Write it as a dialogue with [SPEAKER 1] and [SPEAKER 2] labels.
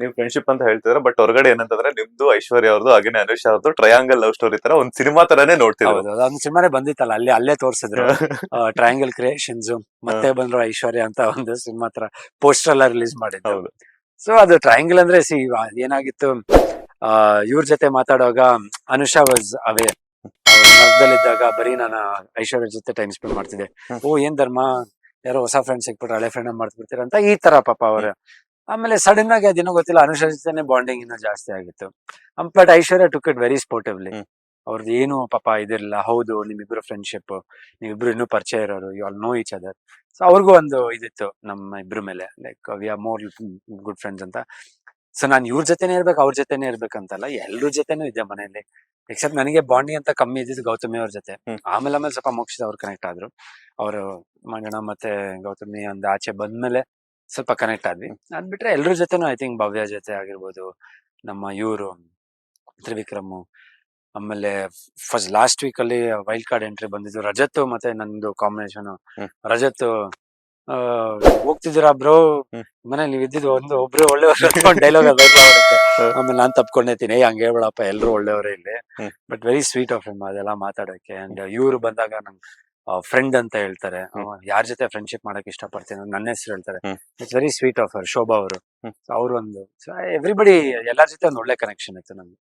[SPEAKER 1] ನೀವು ಫ್ರೆಂಡ್ಶಿಪ್ ಅಂತ ಹೇಳ್ತಿದ್ರ ಬಟ್ ಹೊರಗಡೆ ಏನಂತಂದ್ರೆ ನಿಮ್ದು ಐಶ್ವರ್ಯ ಅವ್ರದ್ದು ಹಾಗೇನೆ ಅನುಷಾ ಅವ್ರದ್ದು ಟ್ರಯಾಂಗಲ್ ಲವ್ ಸ್ಟೋರಿ ತರ ಒಂದ್ ಸಿನಿಮಾ ತರಾನೇ ನೋಡ್ತಿದ್ರು.
[SPEAKER 2] ಹೌದು, ಅದೊಂದು ಸಿನಿಮಾನೇ ಬಂದಿತ್ತಲ್ಲ, ಅಲ್ಲೇ ತೋರ್ಸಿದ್ರು. ಟ್ರಯಾಂಗಲ್ ಕ್ರಿಯೇಷನ್ಸ್ ಮತ್ತೆ ಬಂದ್ರು ಐಶ್ವರ್ಯ ಅಂತ ಒಂದು ಸಿನಿಮಾ ತರ ಪೋಸ್ಟರ್ ಎಲ್ಲ ರಿಲೀಸ್ ಮಾಡಿದ್ರು.
[SPEAKER 1] ಹೌದು.
[SPEAKER 2] ಸೊ ಅದು ಟ್ರಯಾಂಗಲ್ ಅಂದ್ರೆ ಏನಾಗಿತ್ತು, ಇವ್ರ ಜೊತೆ ಮಾತಾಡುವಾಗ ಅನುಷಾ ವಾಸ್ ಅವೇ, ಅವ್ರ ನರ್ಕದಲ್ಲಿದ್ದಾಗ ಬರೀ ನಾನು ಐಶ್ವರ್ಯ ಜೊತೆ ಟೈಮ್ ಸ್ಪೆಂಡ್ ಮಾಡ್ತಿದ್ದೆ. ಓ ಏನ್ ಧರ್ಮ, ಯಾರೋ ಹೊಸ ಫ್ರೆಂಡ್ ಸಿಕ್ಬಿಟ್ರೆ ಹಳೆ ಫ್ರೆಂಡ್ ಮಾಡ್ತಿರ್ತೀರ ಅಂತ ಈ ತರ ಪಾಪ ಅವ್ರ. ಆಮೇಲೆ ಸಡನ್ ಆಗಿ ಅದೇನೋ ಗೊತ್ತಿಲ್ಲ, ಅನುಷಾ ಜೊತೆನೆ ಬಾಂಡಿಂಗ್ ಇನ್ನೂ ಜಾಸ್ತಿ ಆಗಿತ್ತು. But Aishwarya took it very sportively. ಅವ್ರದ್ದು ಏನು ಪಾಪ ಇದಿರಲಿಲ್ಲ. ಹೌದು, ನಿಮ್ಮಿಬ್ರು ಫ್ರೆಂಡ್ಶಿಪ್, ನೀವಿಬ್ರು ಇನ್ನೂ ಪರಿಚಯ ಇರೋರು, you all know each other. So ಅವ್ರಿಗೂ ಒಂದು ಇದಿತ್ತು ನಮ್ಮ ಇಬ್ರ ಮೇಲೆ, like we are more good friends ಅಂತ. ಸೊ ನಾನು ಇವ್ರ ಜೊತೆನೇ ಇರ್ಬೇಕು, ಅವ್ರ ಜೊತೆನೆ ಇರ್ಬೇಕಂತಲ್ಲ, ಎಲ್ರ ಜೊತೆನೂ ಇದ್ದೆ ಮನೆಯಲ್ಲಿ. ಎಕ್ಸೆಪ್ಟ್ ನನಗೆ ಬಾಂಡಿಂಗ್ ಅಂತ ಕಮ್ಮಿ ಇದ್ದಿದ್ದು ಗೌತಮಿ ಅವ್ರ ಜೊತೆ. ಆಮೇಲೆ ಸ್ವಲ್ಪ ಮೋಕ್ಷಿತ ಅವ್ರು ಕನೆಕ್ಟ್ ಆದ್ರು. ಅವರು ಮಂಜಣ್ಣ ಮತ್ತೆ ಗೌತಮಿ ಒಂದು ಆಚೆ ಬಂದ್ಮೇಲೆ ಸ್ವಲ್ಪ ಕನೆಕ್ಟ್ ಆದ್ವಿ. ಅದ್ ಬಿಟ್ರೆ ಎಲ್ರ ಜೊತೆನೂ ಐ ಥಿಂಕ್ ಭವ್ಯ ಜೊತೆ ಆಗಿರ್ಬೋದು, ನಮ್ಮ ಇವರು ತ್ರಿವಿಕ್ರಮ್, ಆಮೇಲೆ ಫಸ್ಟ್ ಲಾಸ್ಟ್ ವೀಕ್ ಅಲ್ಲಿ ವೈಲ್ಡ್ ಕಾರ್ಡ್ ಎಂಟ್ರಿ ಬಂದಿದ್ದು ರಜತ್ ಮತ್ತೆ ನಂದು ಕಾಂಬಿನೇಷನ್. ರಜತ್ ಹೋಗ್ತಿದ್ದೀರಾ ಬ್ರೋ, ಮನೇಲಿ ನೀವು ಇದ್ದಿದ್ದು ಒಬ್ರು ಒಳ್ಳೆಯವ್ರು ಡೈಲಾಗ್ ಅದು ಬರುತ್ತೆ. ಆಮೇಲೆ ನಾನ್ ತಪ್ಕೊಂಡೇತೀನಿ, ಹಂಗೆ ಹೇಳ್ಬೇಡಪ್ಪ, ಎಲ್ರು ಒಳ್ಳೆಯವರೇ ಇಲ್ಲಿ. But very sweet of him ಅದೆಲ್ಲ ಮಾತಾಡೋಕೆ. ಅಂಡ್ ಇವ್ರು ಬಂದಾಗ ನಂಗೆ ಫ್ರೆಂಡ್ ಅಂತ ಹೇಳ್ತಾರೆ. ಯಾರ ಜೊತೆ ಫ್ರೆಂಡ್ಶಿಪ್ ಮಾಡಕ್ ಇಷ್ಟಪಡ್ತೀನಿ ನನ್ನ ಹೆಸರು ಹೇಳ್ತಾರೆ. It's very sweet of her. Shobha ಅವರು, ಅವ್ರು ಒಂದು ಎವ್ರಿಬಡಿ, ಎಲ್ಲಾರ ಜೊತೆ ಒಂದು ಒಳ್ಳೆ ಕನೆಕ್ಷನ್ ಇತ್ತು ನಮ್ಗೆ.